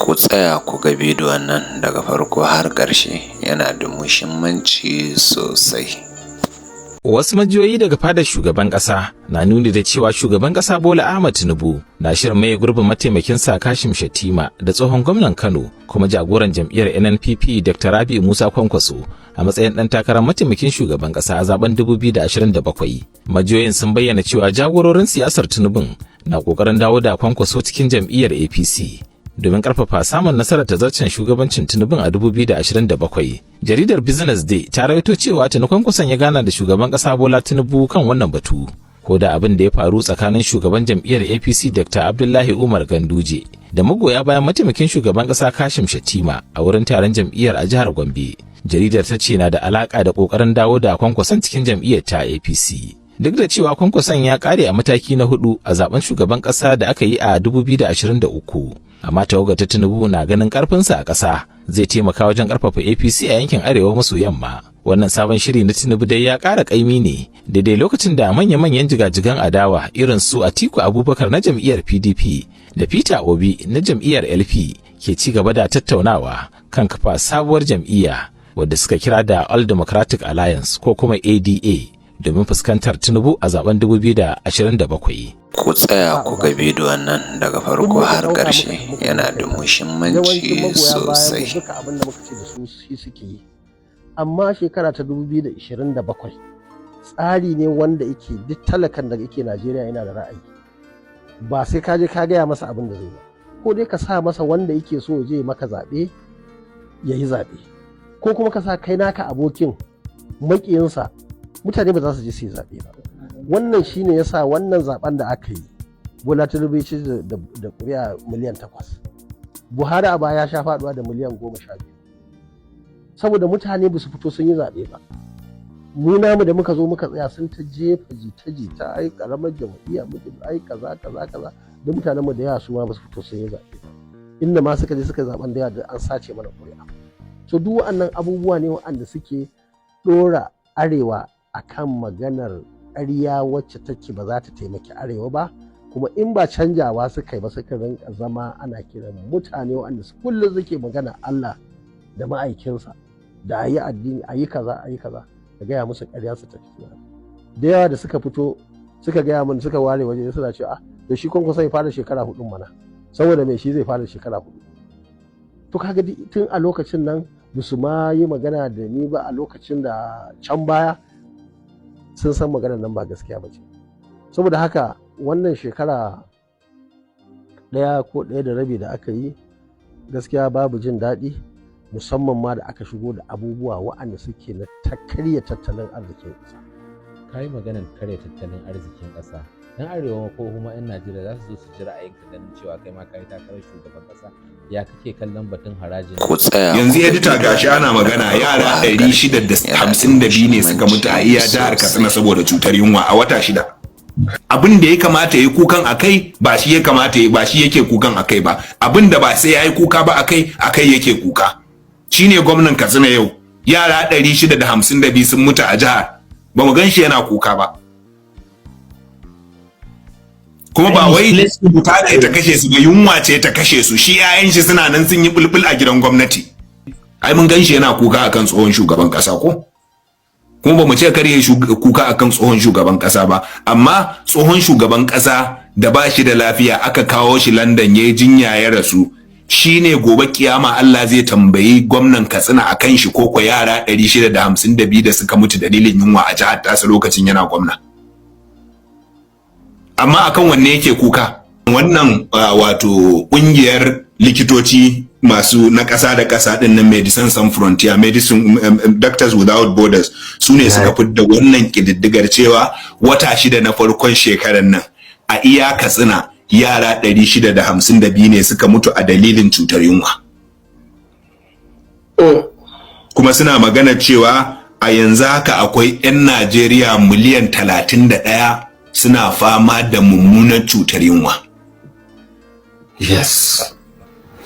Ku tsaya ku ga bidiyon nan daga farko har ƙarshe, yana da muhimmanci sosai. Wasu majiyoyi daga fadar shugaban ƙasa na nuni da cewa shugaban ƙasa Bola Ahmed Tinubu na shirin maye gurbin mataimakin sa Kashim Shettima da tsohon gwamnan Kano kuma jagoran jam'iyyar NNPP Dr. Rabi Musa Kwankwaso a matsayin ɗan takarar mataimakin shugaban ƙasa a zaben 2027. Majiyoyin sun bayyana cewa jagororin siyasar Tinubun na ƙoƙarin dawo da Kwankwaso cikin jam'iyyar APC domin karfafa samun nasarar tazarcen shugabancin Tinubun a 2027. Jaridar Business Day ta rawaito cewa Tuni Kwankwason ya gana da shugaban kasa Bola Tinubu kan wannan batu. Ko da abin da ya faru tsakanin shugaban jam'iyyar APC Dr. Abdullahi Umar Ganduje da magoya bayan mataimakin shugaban kasa Kashim Shettima a wurin taron jam'iyyar a jihar Gombe. Jaridar ta ce na da alaka da kokarin dawo da Kwankwason cikin jam'iyyar ta APC. Duk da cewa Kwankwason ya kare a mataki na 4 a zaben shugaban kasa da aka yi a 2023. Amma tawagar ta Tinubu na ganin karfinsa a ƙasa zai taimaka wajen karfafa APC a yankin arewa maso yamma. Wannan sabon shiri na Tinubu dai ya ƙara ƙaimi ne daidai lokacin da manya-manyan jigajigan adawa irin su Atiku Abubakar na jam'iyyar PDP da Peter Obi na jam'iyyar LP ke ci gaba da tattaunawa kan kafa sabuwar jam'iyya wadda suka kira da All Democratic Alliance ko kuma ADA domin fuskantar Tinubu a zaben 2027. Ku tsaya ku ga bidiyon nan daga farko har ƙarshe, yana da muhimmanci sosai. Duka abin da muka ce da su shi suke yi. Amma shekara ta 2027 tsari ne wanda yake duk talakan da yake Najeriya yana da ra'ayi. Ba sai ka je ka gaya masa abin da zai ba. Ko dai ka sa masa wanda yake so je maka zaɓe ya yi zaɓe. Ko kuma ka sa kai naka abokin maƙiyinsa mutane ba za su je su yi zaɓe ba. Wannan shine yasa wannan zaben da aka yi Bola Tinubu ya ci da kuri'a miliyan 8. Buhari a baya ya sha faduwa da miliyan 12. Saboda mutane ba su fito sun yi zaɓe ba. Mu namu da muka zo muka tsaya sun ta jefa jita-jita ai karamar jam'iyya muke ai kaza da mutanen mu da yawa su ma ba su fito sun yi zaɓe ba. Inda ma suka je suka zaben da yawa da an sace mana kuri'a. So duk waɗannan abubuwa ne waɗanda suke ɗora arewa akan maganar ƙarya wacce take ba za ta taimaki arewa ba, kuma in ba canjawa suka yi ba suka rinka zama ana kiran mutane waɗanda su kullum suke magana Allah da ma'aikinsa da a yi addini a yi kaza da gaya musu ƙarya su tafi da yawa da suka fito suka gaya mun suka ware waje suna cewa to shi Kwankwaso ya fara shekara 4 mana saboda me shi zai fara shekara 4. To kaga tun a lokacin nan ba su ma yi magana da ni ba a lokacin da can baya sun san maganar nan ba gaskiya ba ce. Saboda haka wannan shekara 1 ko 1.5 da aka yi gaskiya babu jin daɗi, musamman ma da aka shigo da abubuwa waɗanda suke na karya tattalin arzikin ƙasa. Ka yi maganar karya tattalin arzikin ƙasa. 'Yan arewa ko kuma 'yan Najeriya za su zo su ji ra'ayinka ganin cewa kai ma ka yi takarar shugaban ƙasa. Ya kake kallon batun harajin? Ku tsaya. Yanzu edita gashi ana magana yara 652 ne suka mutu a iya jihar Katsina saboda cutar yunwa a wata 6. Abin da ya kamata ya yi kukan akai ba shi ya kamata ya ba shi yake kukan akai ba. Abin da ba sai ya yi kuka ba akai yake kuka. Shine gwamnan Katsina yau. Yara 652 sun mutu a jihar. Ba mu gan shi yana kuka ba. Kuma ba wai cuta ce ta kashe su ba, yunwa ce ta kashe su. Shi 'ya'yan shi suna nan sun yi bulbul a gidan gwamnati. Ai mun gan shi yana kuka akan tsohon shugaban kasa ko? Kuma ba mu ce kar yayi kuka akan tsohon shugaban kasa ba, amma tsohon shugaban kasa da ba shi da lafiya aka kawo shi London yayi jinya ya rasu. Shine gobe kiyama Allah zai tambayi gwamnan Katsina akan shi ko yara 652 da suka mutu dalilin yunwa a jihar tasa lokacin yana gwamna. Amma akan wanne yake kuka? Wannan wato kungiyar likitoci masu na ƙasa da ƙasa din nan Medicine Sans Frontier, Doctors Without Borders su ne suka fidda wannan kididdigar cewa wata 6 na farkon shekarar nan a iya Katsina yara 652 ne suka mutu a dalilin cutar yunwa. Kuma suna magana cewa a yanzu haka akwai 'yan Najeriya miliyan 31 suna fama da mummunar cutar yunwa. Yes.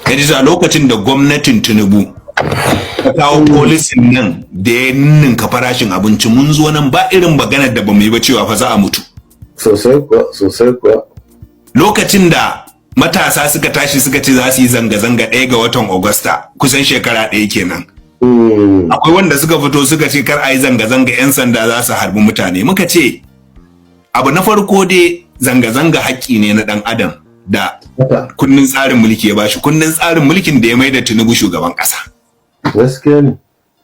Kadija lokacin da gwamnatin Tinubu ta kawo polisin nan da ya ninka farashin abinci mun zo nan ba irin maganar da bamu yi ba cewa fa za a mutu. Sosai kuwa. Lokacin da matasa suka tashi suka ce za su yi zanga-zanga 1 ga watan Agusta, kusan shekara 1 kenan. Akwai wanda suka fito suka ce kar a yi zanga-zanga 'yan sanda za su harbi mutane. Muka ce abu na farko dai zanga-zanga haƙƙi ne na ɗan adam da kundin tsarin mulki ya bashi, kundin tsarin mulkin da ya mai da Tinubu shugaban ƙasa. Gaskiya ne.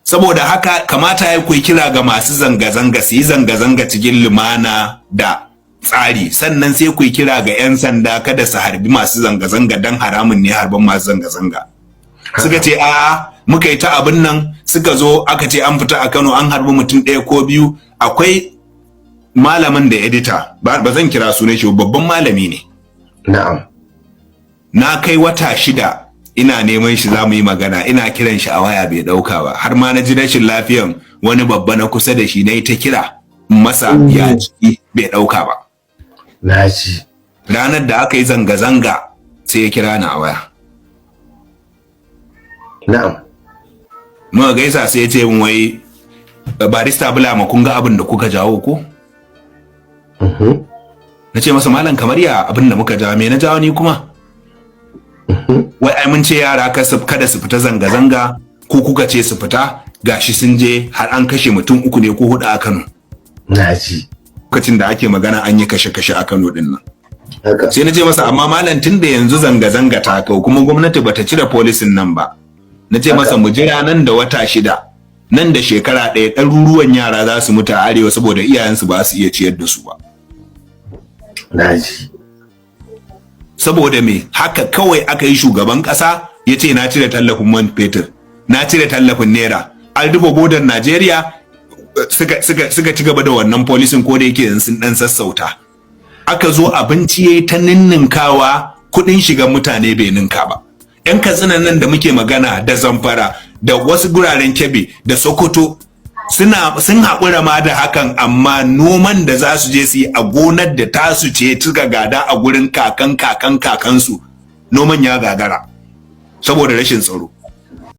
Saboda haka kamata ya kuyi kira ga masu zanga-zanga su yi zanga-zanga cikin lumana da tsari, sannan sai kuyi kira ga 'yan sanda kada su harbi masu zanga-zanga don haramun ne harban masu zanga-zanga. Suka ce a'a muka yi ta abin nan, suka zo aka ce an fita a Kano an harbi mutum 1 ko 2. Akwai malamin da edita ba zan kira sunan shi, babban malami ne. Na'am. Na kai wata 6 ina neman shi za mu yi magana, ina kiran shi a waya bai dauka ba, har ma na ji rashin lafiyan wani babba na kusa da shi na yi ta kira masa ya ji bai dauka ba. Na ji. Ranar da aka yi zanga-zanga sai ya kira ni a waya. Na'am. Muka gaisa sai ya ce min wai barista Bulama kun ga abin da kuka jawo ko? Na ce masa malam kamar ya abin da muka jawo, me na jawo ni kuma? Wai ai mun ce yara kada su fita zanga-zanga, ko kuka ce su fita, gashi sun je har an kashe mutum 3 ne ko 4 a Kano. Na ji. Lokacin da ake magana an yi kashe-kashe a Kano din nan. Haka. Sai na ce masa amma malam tun da yanzu zanga-zanga ta kau kuma gwamnati bata cire polisin nan ba. Na ce masa mu jira nan da wata 6, nan da shekara 1 ɗaruruwan yara za su mutu a arewa saboda iyayensu ba su iya ciyar da su ba. Na ji. Saboda me haka kawai aka yi shugaban kasa ya ce na cire tallafin man fetur, na cire tallafin naira, an rufe bodar Najeriya, suka ci gaba da wannan polisin ko da yake yanzu sun dan sassauta. Aka zo abinci yayi ta ninninkawa, kudin shigan mutane bai ninka ba. 'Yan katsinan nan da muke magana da Zamfara da wasu guraren Kebbi da Sokoto sun haƙura ma da hakan, amma noman da za su je su yi a gonar da tasu ce suka gada a gurin kakansu, noman ya gagara saboda rashin tsaro.